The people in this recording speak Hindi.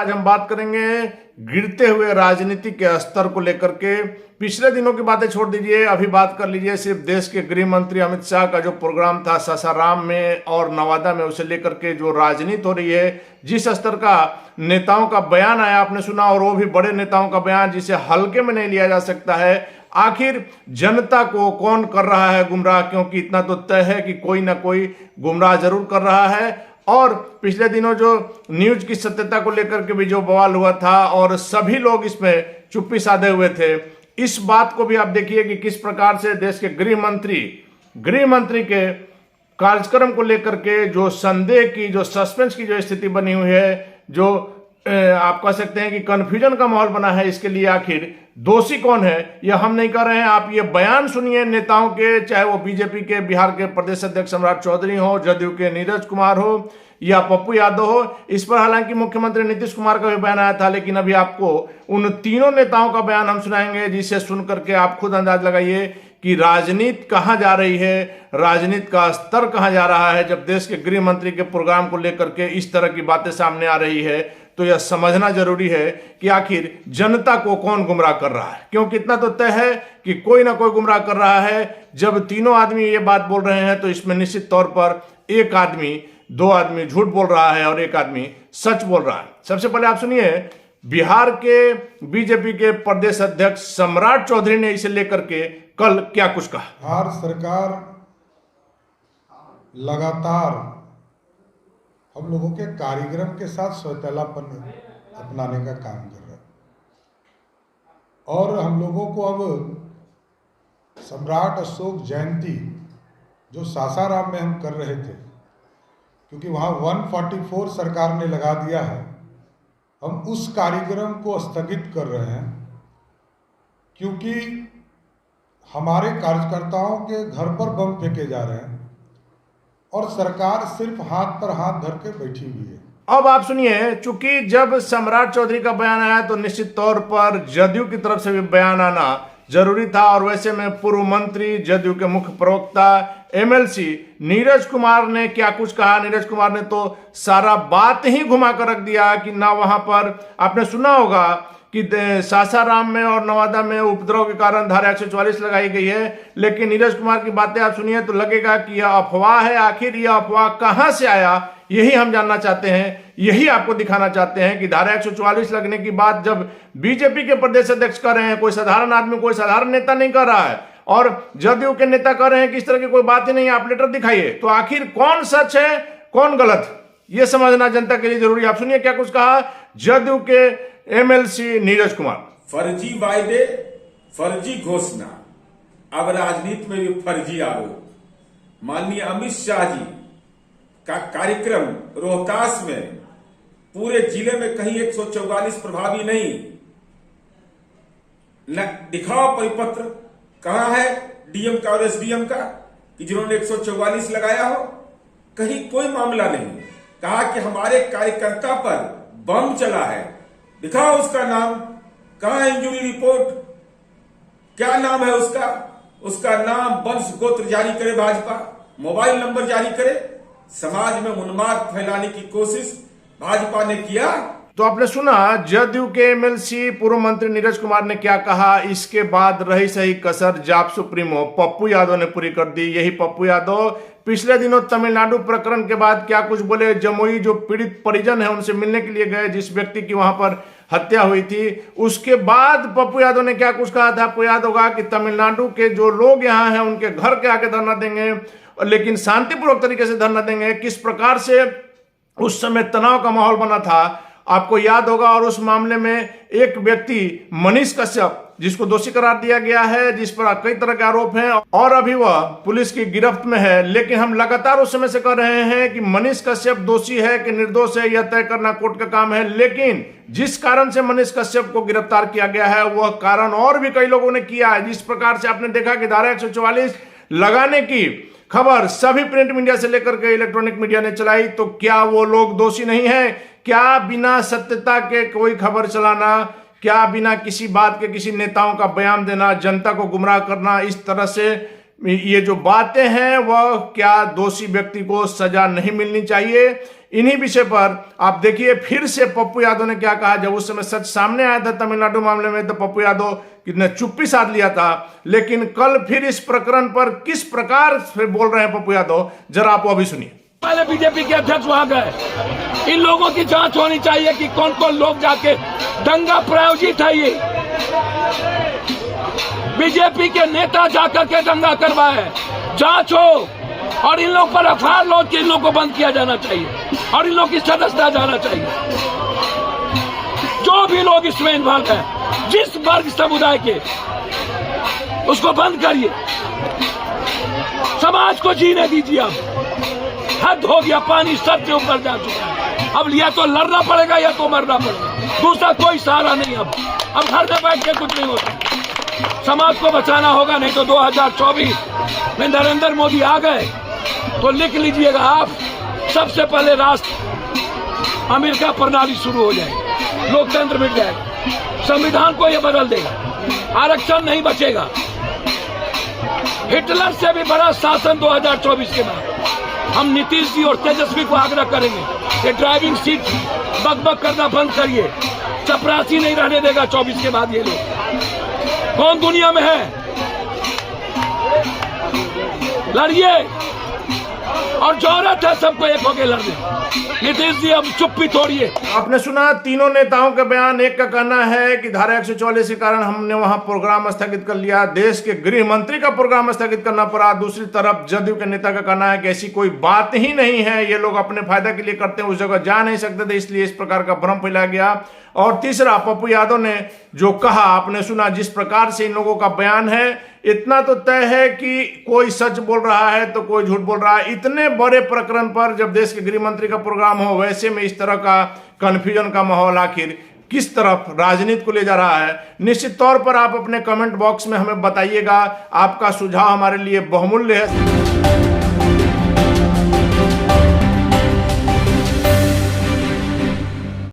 आज हम बात करेंगे गिरते हुए राजनीति के स्तर को लेकर के। पिछले दिनों की बातें छोड़ दीजिए, अभी बात कर लीजिए सिर्फ देश के गृह मंत्री अमित शाह का जो प्रोग्राम था सासाराम में और नवादा में, उसे लेकर के जो राजनीति हो रही है, जिस स्तर का नेताओं का बयान आया आपने सुना, और वो भी बड़े नेताओं का बयान जिसे हल्के में नहीं लिया जा सकता है। आखिर जनता को कौन कर रहा है गुमराह, क्योंकि इतना तो तय है कि कोई ना कोई गुमराह जरूर कर रहा है। और पिछले दिनों जो न्यूज की सत्यता को लेकर के भी जो बवाल हुआ था और सभी लोग इसमें चुप्पी साधे हुए थे, इस बात को भी आप देखिए कि किस प्रकार से देश के गृह मंत्री के कार्यक्रम को लेकर के जो संदेह की, जो सस्पेंस की जो स्थिति बनी हुई है, जो आप कह सकते हैं कि कंफ्यूजन का माहौल बना है, इसके लिए आखिर दोषी कौन है यह हम नहीं कर रहे हैं। आप ये बयान सुनिए नेताओं के, चाहे वो बीजेपी के बिहार के प्रदेश अध्यक्ष सम्राट चौधरी हो, जदयू के नीरज कुमार हो या पप्पू यादव हो। इस पर हालांकि मुख्यमंत्री नीतीश कुमार का भी बयान आया था, लेकिन अभी आपको उन तीनों नेताओं का बयान हम सुनाएंगे, जिसे सुन करके आप खुद अंदाज लगाइए कि राजनीति कहां जा रही है, राजनीति का स्तर कहां जा रहा है। जब देश के गृह मंत्री के प्रोग्राम को लेकर के इस तरह की बातें सामने आ रही है, तो यह समझना जरूरी है कि आखिर जनता को कौन गुमराह कर रहा है, क्योंकि इतना तो तय है कि कोई ना कोई गुमराह कर रहा है। जब तीनों आदमी ये बात बोल रहे हैं, तो इसमें निश्चित तौर पर एक आदमी, दो आदमी झूठ बोल रहा है और एक आदमी सच बोल रहा है। सबसे पहले आप सुनिए, बिहार के बीजेपी के प्रदेश अध्यक्ष सम्राट चौधरी ने इसे लेकर के कल क्या कुछ कहा। बिहार सरकार लगातार हम लोगों के कार्यक्रम के साथ सौतेलापन अपनाने का काम कर रहा है, और हम लोगों को अब सम्राट अशोक जयंती जो सासाराम में हम कर रहे थे, क्योंकि वहाँ 144 सरकार ने लगा दिया है, हम उस कार्यक्रम को स्थगित कर रहे हैं, क्योंकि हमारे कार्यकर्ताओं के घर पर बम फेंके जा रहे हैं और सरकार सिर्फ हाथ पर हाथ धर के बैठी हुई है। अब आप सुनिए, चूंकि जब सम्राट चौधरी का बयान आया तो निश्चित तौर पर जदयू की तरफ से भी बयान आना जरूरी था, और वैसे में पूर्व मंत्री, जदयू के मुख्य प्रवक्ता एमएलसी नीरज कुमार ने क्या कुछ कहा। नीरज कुमार ने तो सारा बात ही घुमा कर रख दिया कि ना वहां पर आपने सुना होगा कि सासाराम में और नवादा में उपद्रव के कारण धारा 144 लगाई गई है, लेकिन नीरज कुमार की बातें आप सुनिए तो लगेगा कि यह अफवाह है। आखिर यह अफवाह कहां से आया, यही हम जानना चाहते हैं, यही आपको दिखाना चाहते हैं कि धारा 144 लगने की बात जब बीजेपी के प्रदेश अध्यक्ष कर रहे हैं, कोई साधारण आदमी, कोई साधारण नेता नहीं कर रहा है, और जदयू के नेता कर रहे हैं कि इस तरह की कोई बात ही नहीं, आप लेटर दिखाइए, तो आखिर कौन सच है कौन गलत, यह समझना जनता के लिए जरूरी। आप सुनिए क्या कुछ कहा जदयू के एमएलसी नीरज कुमार। फर्जी वायदे, फर्जी घोषणा, अब राजनीति में भी फर्जी आरोप। माननीय अमित शाह जी का कार्यक्रम रोहतास में पूरे जिले में कहीं 144 प्रभावी नहीं, न दिखाओ परिपत्र कहां है डीएम का और एसडीएम का कि जिन्होंने 144 लगाया हो, कहीं कोई मामला नहीं। कहा कि हमारे कार्यकर्ता पर बम चला है, दिखाओ उसका नाम, कहां है इंजुरी रिपोर्ट, क्या नाम है उसका, उसका नाम वंश गोत्र जारी करे भाजपा, मोबाइल नंबर जारी करे। समाज में उन्माद फैलाने की कोशिश भाजपा ने किया। तो आपने सुना जदयू के एमएलसी पूर्व मंत्री नीरज कुमार ने क्या कहा। इसके बाद रही सही कसर जाप सुप्रीमो पप्पू यादव ने पूरी कर दी। यही पप्पू यादव पिछले दिनों तमिलनाडु प्रकरण के बाद क्या कुछ बोले। जमुई जो पीड़ित परिजन है उनसे मिलने के लिए गए, जिस व्यक्ति की वहां पर हत्या हुई थी, उसके बाद पप्पू यादव ने क्या कुछ कहा था। आपको याद होगा कि तमिलनाडु के जो लोग यहाँ हैं उनके घर के आगे धरना देंगे, लेकिन शांतिपूर्वक तरीके से धरना देंगे। किस प्रकार से उस समय तनाव का माहौल बना था आपको याद होगा। और उस मामले में एक व्यक्ति मनीष कश्यप, जिसको दोषी करार दिया गया है, जिस पर कई तरह के आरोप हैं और अभी वह पुलिस की गिरफ्त में है, लेकिन हम लगातार उस समय से कह रहे हैं कि मनीष कश्यप दोषी है कि निर्दोष है, यह तय करना कोर्ट का काम है। लेकिन जिस कारण से मनीष कश्यप को गिरफ्तार किया गया है वह कारण और भी कई लोगों ने किया है। जिस प्रकार से आपने देखा कि धारा 144 लगाने की खबर सभी प्रिंट मीडिया से लेकर के इलेक्ट्रॉनिक मीडिया ने चलाई, तो क्या वो लोग दोषी नहीं है? क्या बिना सत्यता के कोई खबर चलाना, क्या बिना किसी बात के किसी नेताओं का बयान देना, जनता को गुमराह करना, इस तरह से ये जो बातें हैं वह क्या दोषी व्यक्ति को सजा नहीं मिलनी चाहिए? इन्हीं विषय पर आप देखिए फिर से पप्पू यादव ने क्या कहा। जब उस समय सच सामने आया था तमिलनाडु मामले में तो पप्पू यादव ने चुप्पी साध लिया था, लेकिन कल फिर इस प्रकरण पर किस प्रकार से बोल रहे हैं पप्पू यादव, जरा आप वो भी सुनिए। पहले बीजेपी के अध्यक्ष वहां गए, इन लोगों की जांच होनी चाहिए कि कौन कौन लोग जाके दंगा प्रायोजित है। ये बीजेपी के नेता जाकर के दंगा करवाए, जांच हो और इन लोग पर एफआईआर लॉन्च के इन लोग को बंद किया जाना चाहिए और इन लोग की सदस्यता जाना चाहिए। जो भी लोग इसमें इन्वॉल्व हैं, जिस वर्ग समुदाय के, उसको बंद करिए, समाज को जीने दीजिए। अब हद हो गया, पानी सर से ऊपर जा चुका है। अब या तो लड़ना पड़ेगा या तो मरना पड़ेगा, दूसरा कोई सहारा नहीं। अब घर में बैठ के कुछ नहीं होता, समाज को बचाना होगा, नहीं तो 2024 में नरेंद्र मोदी आ गए तो लिख लीजिएगा आप, सबसे पहले राष्ट्र अमेरिका प्रणाली शुरू हो जाएगी, लोकतंत्र मिट जाएगा, संविधान को यह बदल देगा, आरक्षण नहीं बचेगा। हिटलर से भी बड़ा शासन 2024 के बाद। हम नीतीश जी और तेजस्वी को आग्रह करेंगे कि ड्राइविंग सीट बकबक करना बंद करिए, चपरासी नहीं रहने देगा 24 के बाद। ये लोग कौन दुनिया में है, लड़िए और जरूरत है सबको एक होके लड़ने। नीतीश जी अब चुप्पी तोड़िए। आपने सुना तीनों नेताओं का बयान। एक का कहना है कि धारा 144 के कारण हमने वहां प्रोग्राम स्थगित कर लिया, देश के गृह मंत्री का प्रोग्राम स्थगित करना पड़ा। दूसरी तरफ जदयू के नेता का कहना है कि ऐसी कोई बात ही नहीं है, ये लोग अपने फायदा के लिए करते हैं, उस जगह जा नहीं सकते थे, इसलिए इस प्रकार का भ्रम फैलाया गया। और तीसरा, पप्पू यादव ने जो कहा, आपने सुना जिस प्रकार से इन लोगों का बयान है, इतना तो तय है कि कोई सच बोल रहा है तो कोई झूठ बोल रहा है। इतने बड़े प्रकरण पर जब देश के गृह मंत्री का प्रोग्राम हो, वैसे में इस तरह का कन्फ्यूजन का माहौल आखिर किस तरफ राजनीति को ले जा रहा है। निश्चित तौर पर आप अपने कमेंट बॉक्स में हमें बताइएगा, आपका सुझाव हमारे लिए बहुमूल्य है।